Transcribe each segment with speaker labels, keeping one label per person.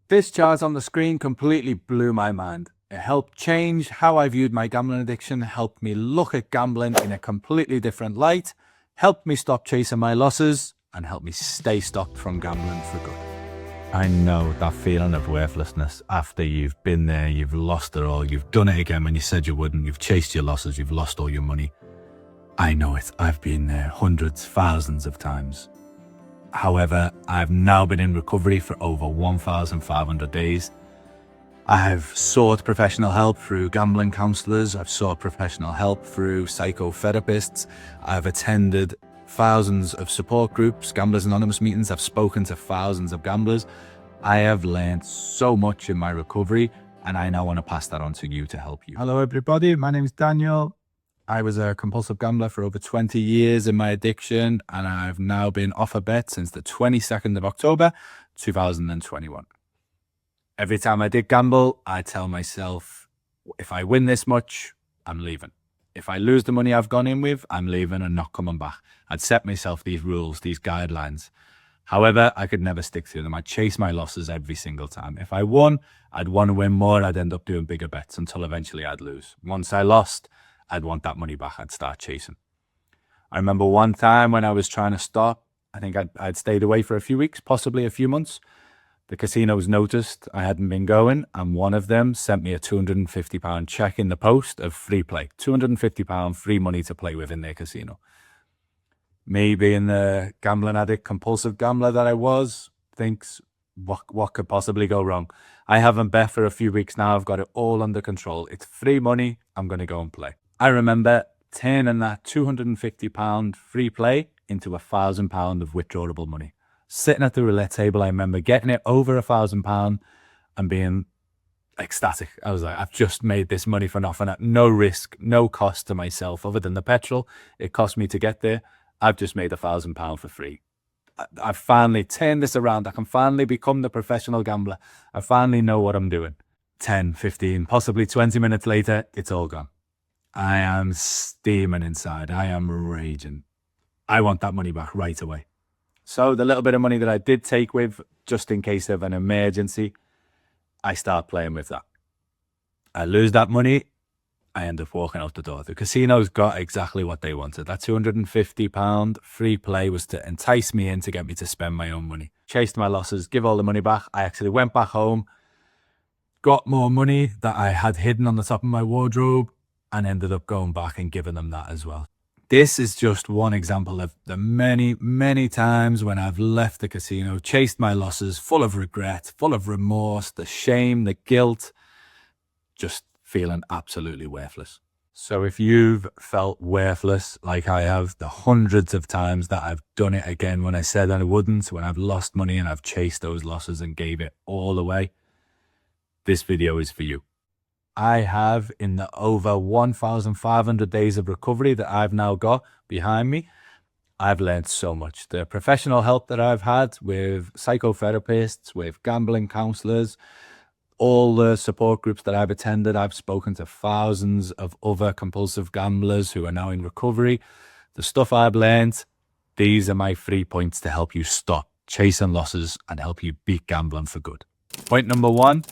Speaker 1: This chart on the screen completely blew my mind. It helped change how I viewed my gambling addiction, helped me look at gambling in a completely different light, helped me stop chasing my losses, and helped me stay stopped from gambling for good. I know that feeling of worthlessness after you've been there, you've lost it all, you've done it again when you said you wouldn't, you've chased your losses, you've lost all your money. I know it. I've been there hundreds, thousands of times. However, I've now been in recovery for over 1,500 days. I've sought professional help through gambling counsellors. I've sought professional help through psychotherapists. I've attended thousands of support groups, Gamblers Anonymous meetings. I've spoken to thousands of gamblers. I have learned so much in my recovery, and I now want to pass that on to you to help you. Hello, everybody. My name is Daniel. I was a compulsive gambler for over 20 years in my addiction, and I've now been off a bet since the 22nd of October, 2021. Every time I did gamble, I tell myself, if I win this much, I'm leaving. If I lose the money I've gone in with, I'm leaving and not coming back. I'd set myself these rules, these guidelines. However, I could never stick to them. I'd chase my losses every single time. If I won, I'd want to win more. I'd end up doing bigger bets until eventually I'd lose. Once I lost, I'd want that money back. I'd start chasing. I remember one time when I was trying to stop, I think I'd stayed away for a few weeks, possibly a few months. The casinos noticed I hadn't been going, and one of them sent me a £250 check in the post of free play. £250 free money to play with in their casino. Me being the gambling addict, compulsive gambler that I was, thinks, what could possibly go wrong? I haven't bet for a few weeks now. I've got it all under control. It's free money. I'm going to go and play. I remember turning that £250 free play into £1,000 of withdrawable money. Sitting at the roulette table, I remember getting it over £1,000 and being ecstatic. I was like, I've just made this money for nothing at no risk, no cost to myself other than the petrol it cost me to get there. I've just made £1,000 for free. I've finally turned this around. I can finally become the professional gambler. I finally know what I'm doing. 10, 15, possibly 20 minutes later, it's all gone. I am steaming inside. I am raging. I want that money back right away. So the little bit of money that I did take with, just in case of an emergency, I start playing with that. I lose that money. I end up walking out the door. The casinos got exactly what they wanted. That £250 free play was to entice me in to get me to spend my own money. Chased my losses, give all the money back. I actually went back home, got more money that I had hidden on the top of my wardrobe, and ended up going back and giving them that as well. This is just one example of the many, many times when I've left the casino, chased my losses, full of regret, full of remorse, the shame, the guilt, just feeling absolutely worthless. So if you've felt worthless like I have, the hundreds of times that I've done it again when I said I wouldn't, when I've lost money and I've chased those losses and gave it all away, this video is for you. I have, in the over 1,500 days of recovery that I've now got behind me, I've learned so much. The professional help that I've had with psychotherapists, with gambling counselors, all the support groups that I've attended, I've spoken to thousands of other compulsive gamblers who are now in recovery. The stuff I've learned, these are my 3 points to help you stop chasing losses and help you beat gambling for good. Point number 1.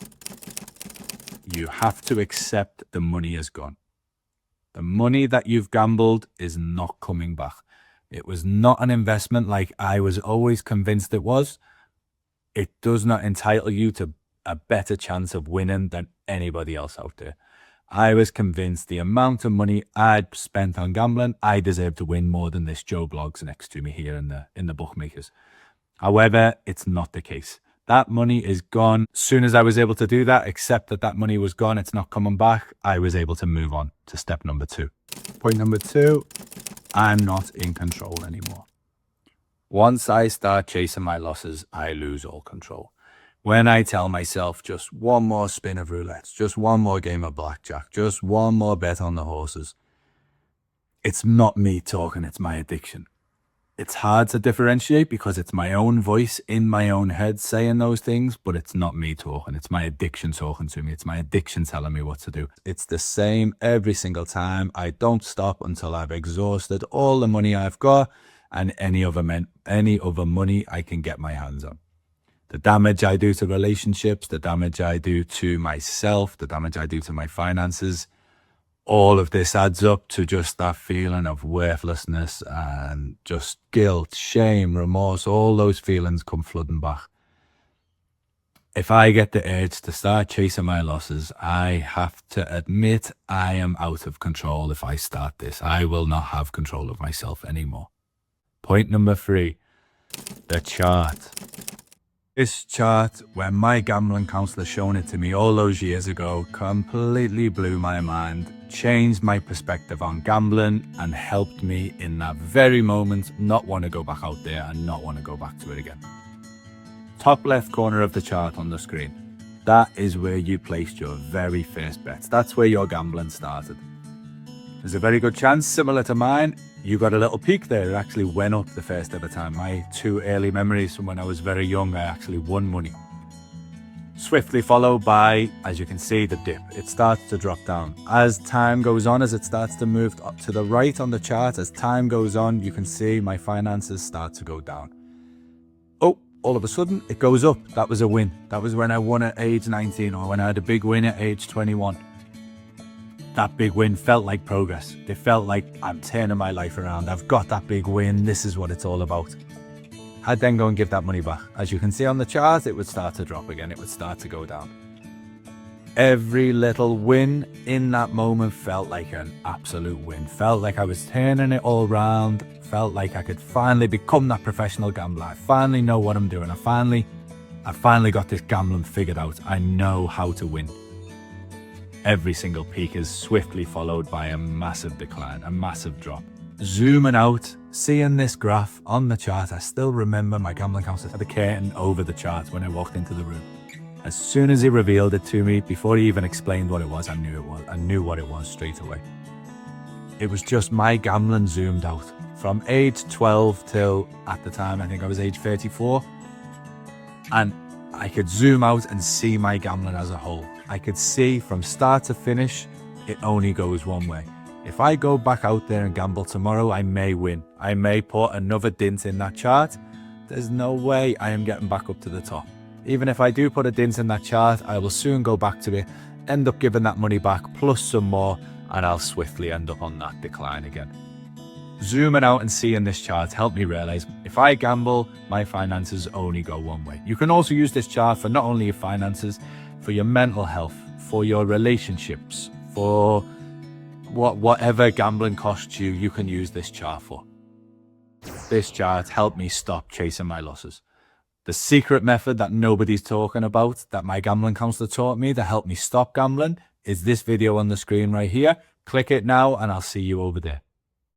Speaker 1: You have to accept the money is gone. The money that you've gambled is not coming back. It was not an investment like I was always convinced it was. It does not entitle you to a better chance of winning than anybody else out there. I was convinced the amount of money I'd spent on gambling, I deserved to win more than this Joe Bloggs next to me here in the bookmakers. However, it's not the case. That money is gone. As soon as I was able to do that, accept that money was gone, it's not coming back, I was able to move on to step number 2. Point number 2, I'm not in control anymore. Once I start chasing my losses, I lose all control. When I tell myself just one more spin of roulette, just one more game of blackjack, just one more bet on the horses, it's not me talking, it's my addiction. It's hard to differentiate because it's my own voice in my own head saying those things, but it's not me talking. It's my addiction talking to me. It's my addiction telling me what to do. It's the same every single time. I don't stop until I've exhausted all the money I've got and any other money I can get my hands on. The damage I do to relationships, the damage I do to myself, the damage I do to my finances, all of this adds up to just that feeling of worthlessness and just guilt, shame, remorse. All those feelings come flooding back. If I get the urge to start chasing my losses, I have to admit I am out of control. If I start this, I will not have control of myself anymore. Point number 3, the chart. This chart, when my gambling counselor shown it to me all those years ago, completely blew my mind, changed my perspective on gambling, and helped me in that very moment not want to go back out there and not want to go back to it again. Top left corner of the chart on the screen. That is where you placed your very first bets. That's where your gambling started. There's a very good chance, similar to mine, you got a little peak there. It actually went up the first ever time. My 2 early memories from when I was very young, I actually won money. Swiftly followed by, as you can see, the dip. It starts to drop down. As time goes on, as it starts to move up to the right on the chart, as time goes on, you can see my finances start to go down. Oh, all of a sudden, it goes up. That was a win. That was when I won at age 19, or when I had a big win at age 21. That big win felt like progress. It felt like I'm turning my life around. I've got that big win. This is what it's all about. I'd then go and give that money back. As you can see on the chart, it would start to drop again. It would start to go down. Every little win in that moment felt like an absolute win. Felt like I was turning it all around. Felt like I could finally become that professional gambler. I finally know what I'm doing. I finally got this gambling figured out. I know how to win. Every single peak is swiftly followed by a massive decline, a massive drop. Zooming out, seeing this graph on the chart, I still remember my gambling counselor had the curtain over the chart when I walked into the room. As soon as he revealed it to me, before he even explained what it was, I knew what it was straight away. It was just my gambling zoomed out. From age 12 till, at the time, I think I was age 34. And I could zoom out and see my gambling as a whole. I could see from start to finish, it only goes one way. If I go back out there and gamble tomorrow, I may win. I may put another dint in that chart. There's no way I am getting back up to the top. Even if I do put a dint in that chart, I will soon go back to it, end up giving that money back plus some more, and I'll swiftly end up on that decline again. Zooming out and seeing this chart helped me realize if I gamble, my finances only go one way. You can also use this chart for not only your finances, for your mental health, for your relationships, for whatever gambling costs you, you can use this chart for. This chart helped me stop chasing my losses. The secret method that nobody's talking about, that my gambling counselor taught me, that helped me stop gambling, is this video on the screen right here. Click it now and I'll see you over there.